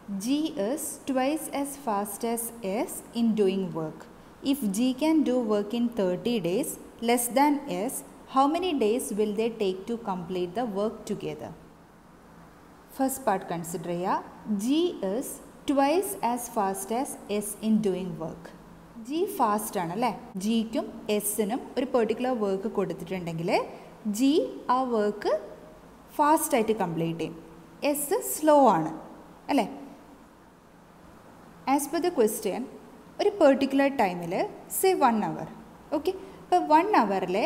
G is twice as fast as S in doing work. If G can do work in 30 days less than S, how many days will they take to complete the work together? First part consider ya. G is twice as fast as S in doing work. G fast ആണല്ലേ. ജിക്കും എസിനും ഒരു particular work കൊടുത്തിട്ടുണ്ടെങ്കിൽ G ആ work ഫാസ്റ്റായിട്ട് complete ചെയ്യും. S slow ആണ് അല്ലേ. ആസ് പെർ ദ ക്വസ്റ്റ്യൻ ഒരു പെർട്ടിക്കുലർ ടൈമിൽ സേ 1 hour. ഓക്കെ, ഇപ്പോൾ 1 hourൽ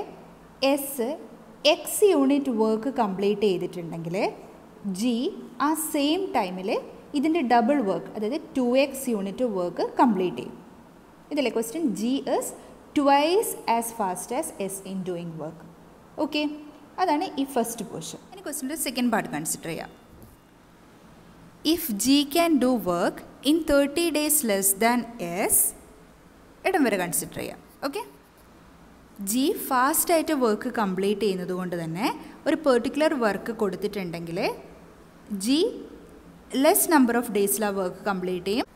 S X unit work complete ചെയ്തിട്ടുണ്ടെങ്കിൽ ജി ആ സെയിം ടൈമിൽ ഇതിൻ്റെ ഡബിൾ വർക്ക് അതായത് 2x യൂണിറ്റ് വർക്ക് കംപ്ലീറ്റ് ചെയ്യും. ഇതിലെ question G is twice as fast as S in doing work. Okay, അതാണ് ഈ ഫസ്റ്റ് പോർഷൻ. ഇനി ക്വസ്റ്റ്യൻ്റെ സെക്കൻഡ് പാർട്ട് കൺസിഡർ ചെയ്യാം. If G can do work in 30 days less than S, ഇടം വരെ consider ചെയ്യാം. ഓക്കെ, ജി ഫാസ്റ്റായിട്ട് വർക്ക് കംപ്ലീറ്റ് ചെയ്യുന്നത് കൊണ്ട് തന്നെ ഒരു പെർട്ടിക്കുലർ വർക്ക് കൊടുത്തിട്ടുണ്ടെങ്കിൽ ജി ലെസ് നമ്പർ ഓഫ് ഡേയ്സിൽ ആ വർക്ക് കംപ്ലീറ്റ് ചെയ്യും.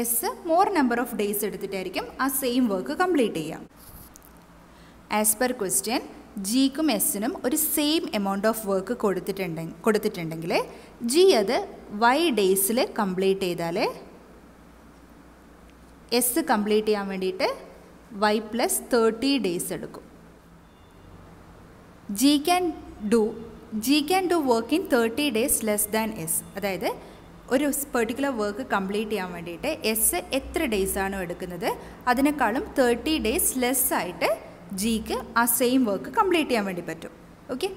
S more number of days എടുത്തിട്ടായിരിക്കും ആ സെയിം വർക്ക് കംപ്ലീറ്റ് ചെയ്യാം. ആസ് പെർ ക്വസ്റ്റ്യൻ ജിക്കും എസിനും ഒരു സെയിം എമൗണ്ട് ഓഫ് വർക്ക് കൊടുത്തിട്ടുണ്ടെങ്കിൽ ജി അത് വൈ ഡേയ്സിൽ കംപ്ലീറ്റ് ചെയ്താൽ എസ് കംപ്ലീറ്റ് ചെയ്യാൻ വേണ്ടിയിട്ട് വൈ പ്ലസ് 30 days എടുക്കും. G can do work in 30 days less than S, അതായത് ഒരു പെർട്ടിക്കുലർ വർക്ക് കംപ്ലീറ്റ് ചെയ്യാൻ വേണ്ടിയിട്ട് എസ് എത്ര ഡേയ്സാണോ എടുക്കുന്നത് അതിനേക്കാളും 30 days ലെസ് ആയിട്ട് ജിക്ക് ആ സെയിം വർക്ക് കംപ്ലീറ്റ് ചെയ്യാൻ വേണ്ടി പറ്റും. ഓക്കെ,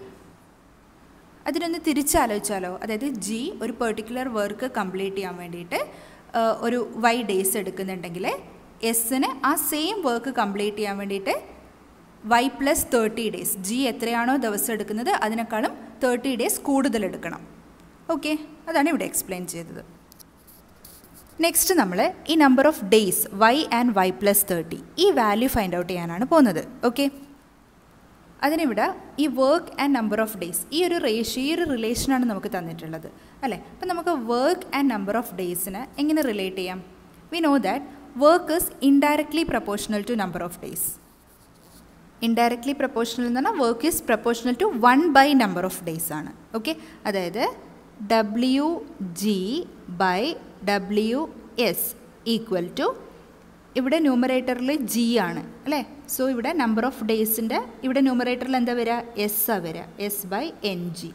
അതിനൊന്ന് തിരിച്ചാലോചിച്ചാലോ. അതായത് ജി ഒരു പെർട്ടിക്കുലർ വർക്ക് കംപ്ലീറ്റ് ചെയ്യാൻ വേണ്ടിയിട്ട് ഒരു വൈ ഡേയ്സ് എടുക്കുന്നുണ്ടെങ്കിൽ എസ്സിന് ആ സെയിം വർക്ക് കംപ്ലീറ്റ് ചെയ്യാൻ വേണ്ടിയിട്ട് വൈ പ്ലസ് 30 days, ജി എത്രയാണോ ദിവസം എടുക്കുന്നത് അതിനേക്കാളും 30 days കൂടുതൽ എടുക്കണം. ഓക്കെ, അതാണ് ഇവിടെ എക്സ്പ്ലെയിൻ ചെയ്തത്. നെക്സ്റ്റ് നമ്മൾ ഈ number of days Y and Y plus 30 ഈ വാല്യൂ ഫൈൻഡ് ഔട്ട് ചെയ്യാനാണ് പോകുന്നത്. ഓക്കെ, അതിനിവിടെ ഈ work and number of days ഈ ഒരു റേഷ്യോ ഈ ഒരു റിലേഷനാണ് നമുക്ക് തന്നിട്ടുള്ളത് അല്ലേ. അപ്പം നമുക്ക് വർക്ക് ആൻഡ് നമ്പർ ഓഫ് ഡേയ്സിന് എങ്ങനെ റിലേറ്റ് ചെയ്യാം? We know that work is indirectly proportional to number of days. Indirectly proportional എന്ന് പറഞ്ഞാൽ work is proportional to 1 number of days ആണ്. ഓക്കെ, അതായത് W G by W S equal to ഇവിടെ ന്യൂമറേറ്ററിൽ G ആണ് അല്ലേ. സോ ഇവിടെ നമ്പർ ഓഫ് ഡേയ്സിൻ്റെ ഇവിടെ ന്യൂമറേറ്ററിൽ എന്താ വരിക? എസ് ആ വരിക, S by N G.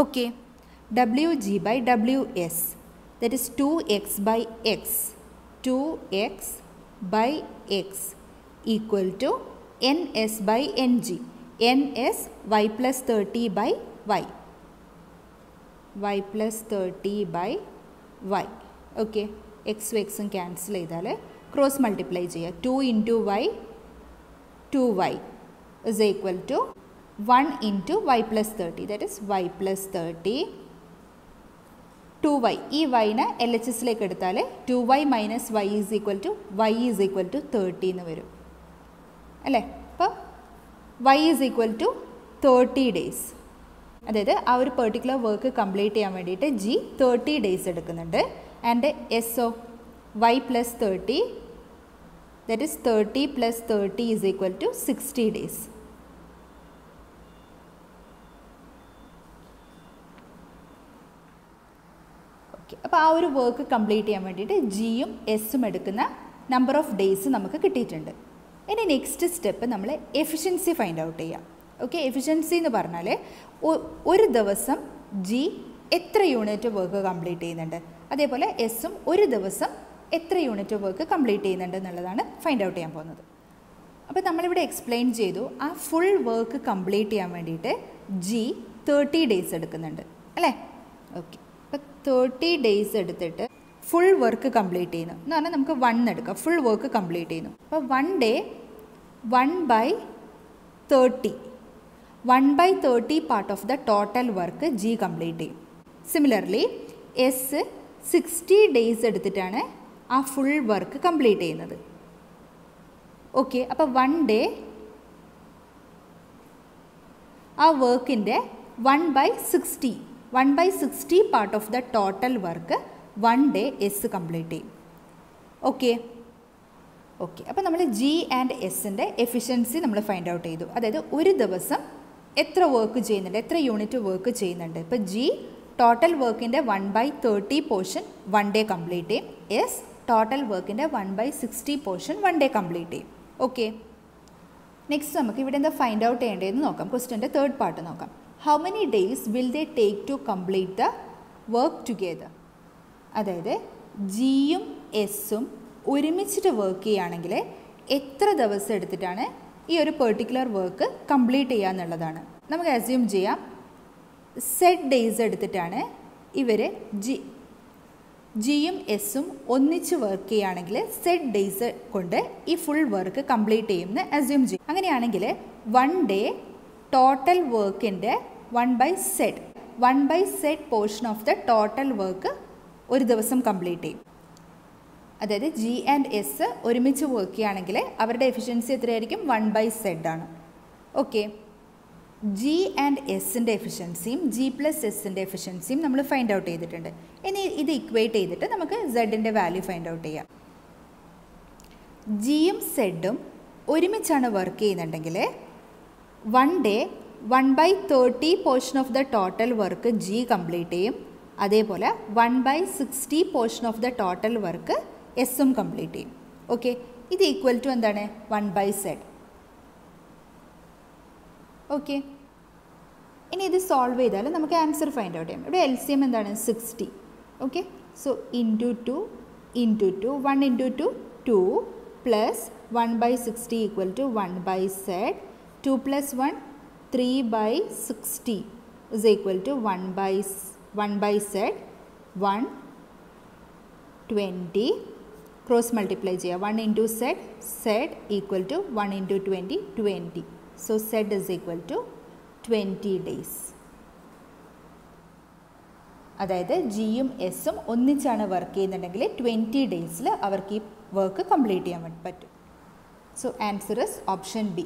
Okay, W G by W S that is 2x by X, 2x by X equal to N S by N G. N S Y plus 30 by Y, y plus 30 by Y. Okay, എക്സും എക്സും cancel ചെയ്താൽ cross multiply ചെയ്യുക. 2 into Y 2y is equal to 1 into Y plus 30 that is Y plus 30 2y. ഈ വൈനെ L H എസിലേക്ക് എടുത്താൽ 2y minus Y is equal to 30 എന്ന് വരും അല്ലേ. അപ്പോൾ y is equal to 30 days. അതായത് ആ ഒരു പെർട്ടിക്കുലർ വർക്ക് കംപ്ലീറ്റ് ചെയ്യാൻ വേണ്ടിയിട്ട് ജി 30 days എടുക്കുന്നുണ്ട്. And S O Y plus 30 that is 30 plus 30 is equal to 60 days. Okay, അപ്പോൾ ആ ഒരു വർക്ക് കംപ്ലീറ്റ് ചെയ്യാൻ വേണ്ടിയിട്ട് ജിയും എസും എടുക്കുന്ന നമ്പർ ഓഫ് ഡേയ്സ് നമുക്ക് കിട്ടിയിട്ടുണ്ട്. ഇനി നെക്സ്റ്റ് സ്റ്റെപ്പ് നമ്മൾ എഫിഷ്യൻസി ഫൈൻഡ് ഔട്ട് ചെയ്യാം. ഓക്കെ, എഫിഷ്യൻസി എന്ന് പറഞ്ഞാൽ ഒരു ദിവസം ജി എത്ര യൂണിറ്റ് വർക്ക് കംപ്ലീറ്റ് ചെയ്യുന്നുണ്ട്, അതേപോലെ എസും ഒരു ദിവസം എത്ര യൂണിറ്റ് വർക്ക് കംപ്ലീറ്റ് ചെയ്യുന്നുണ്ട് എന്നുള്ളതാണ് ഫൈൻഡ് ഔട്ട് ചെയ്യാൻ പോകുന്നത്. അപ്പോൾ നമ്മളിവിടെ എക്സ്പ്ലെയിൻ ചെയ്തു ആ ഫുൾ വർക്ക് കംപ്ലീറ്റ് ചെയ്യാൻ വേണ്ടിയിട്ട് ജി 30 days എടുക്കുന്നുണ്ട് അല്ലേ. ഓക്കെ, അപ്പോൾ 30 days എടുത്തിട്ട് ഫുൾ വർക്ക് കംപ്ലീറ്റ് ചെയ്യുന്നു എന്ന് പറഞ്ഞാൽ നമുക്ക് 1 എടുക്കാം. ഫുൾ വർക്ക് കംപ്ലീറ്റ് ചെയ്യുന്നു. അപ്പോൾ 1 day 1/30 1/30 part of the total work G complete ചെയ്യും. സിമിലർലി എസ് 60 days എടുത്തിട്ടാണ് ആ ഫുൾ വർക്ക് കംപ്ലീറ്റ് ചെയ്യുന്നത്. ഓക്കെ, അപ്പോൾ 1 day ആ വർക്കിൻ്റെ 1/60 1/60 part of the total work 1 day S complete ചെയ്യും. ഓക്കെ ഓക്കെ അപ്പോൾ നമ്മൾ ജി ആൻഡ് എസിൻ്റെ എഫിഷ്യൻസി നമ്മൾ ഫൈൻഡ് ഔട്ട് ചെയ്തു. അതായത് ഒരു ദിവസം എത്ര വർക്ക് ചെയ്യുന്നുണ്ട്, എത്ര യൂണിറ്റ് വർക്ക് ചെയ്യുന്നുണ്ട്. ഇപ്പോൾ ജി ടോട്ടൽ വർക്കിൻ്റെ 1/30 പോർഷൻ 1 ഡേ കംപ്ലീറ്റ് ചെയ്യും. എസ് ടോട്ടൽ വർക്കിൻ്റെ 1/60 പോർഷൻ 1 ഡേ കംപ്ലീറ്റ് ചെയ്യും. ഓക്കെ നെക്സ്റ്റ് നമുക്ക് ഇവിടെ എന്താ ഫൈൻഡ് ഔട്ട് ചെയ്യേണ്ടതെന്ന് നോക്കാം. ക്വസ്റ്റ്യൻ്റെ തേർഡ് പാർട്ട് നോക്കാം. How many days will they take to complete the work together. അതായത് ജിയും എസും ഒരുമിച്ചിട്ട് വർക്ക് ചെയ്യുകയാണെങ്കിൽ എത്ര ദിവസം എടുത്തിട്ടാണ് ഈ ഒരു പെർട്ടിക്കുലർ വർക്ക് കംപ്ലീറ്റ് ചെയ്യുക എന്നുള്ളതാണ്. നമുക്ക് അസ്യൂം ചെയ്യാം സെറ്റ് ഡേയ്സ് എടുത്തിട്ടാണ് ഇവർ ജിയും എസും ഒന്നിച്ച് വർക്ക് ചെയ്യുകയാണെങ്കിൽ സെറ്റ് ഡേയ്സ് കൊണ്ട് ഈ ഫുൾ വർക്ക് കംപ്ലീറ്റ് ചെയ്യുമെന്ന് അസ്യൂം ചെയ്യും. അങ്ങനെയാണെങ്കിൽ 1 ഡേ ടോട്ടൽ വർക്കിൻ്റെ 1/set portion of the total work ഒരു ദിവസം കംപ്ലീറ്റ് ചെയ്യും. അതായത് ജി ആൻഡ് എസ് ഒരുമിച്ച് വർക്ക് ചെയ്യുകയാണെങ്കിൽ അവരുടെ എഫിഷ്യൻസി എത്രയായിരിക്കും? 1/z ആണ്. ഓക്കെ ജി ആൻഡ് എസിൻ്റെ എഫിഷ്യൻസിയും ജി പ്ലസ് എസിൻ്റെ എഫിഷ്യൻസിയും നമ്മൾ ഫൈൻഡ് ഔട്ട് ചെയ്തിട്ടുണ്ട്. ഇനി ഇത് ഇക്വേറ്റ് ചെയ്തിട്ട് നമുക്ക് സെഡിൻ്റെ വാല്യൂ ഫൈൻഡ് ഔട്ട് ചെയ്യാം. ജിയും സെഡും ഒരുമിച്ചാണ് വർക്ക് ചെയ്യുന്നുണ്ടെങ്കിൽ 1 day 1/30 portion of the total work G complete ചെയ്യും. അതേപോലെ 1/60 portion of the total work എസും കംപ്ലീറ്റ് ചെയ്യും. ഓക്കെ ഇത് ഈക്വൽ ടു എന്താണ്? 1/z. ഓക്കെ ഇനി ഇത് സോൾവ് ചെയ്താൽ നമുക്ക് ആൻസർ ഫൈൻഡ് ഔട്ട് ചെയ്യാം. ഇവിടെ LCM എന്താണ്? 60. Okay so into 2 into 2 1 into 2 2 plus 1/60 equal to 1/z. 2 plus 1 3/60 is equal to 1/z. 120 cross multiply ചെയ്യുക. 1 into z equal to 1 into 20 20. So z is equal to 20 days. അതായത് ജിയും എസും ഒന്നിച്ചാണ് work ചെയ്യുന്നുണ്ടെങ്കിൽ 20 ഡേയ്സിൽ അവർക്ക് ഈ വർക്ക് കംപ്ലീറ്റ് ചെയ്യാൻ പറ്റും. So answer is option B.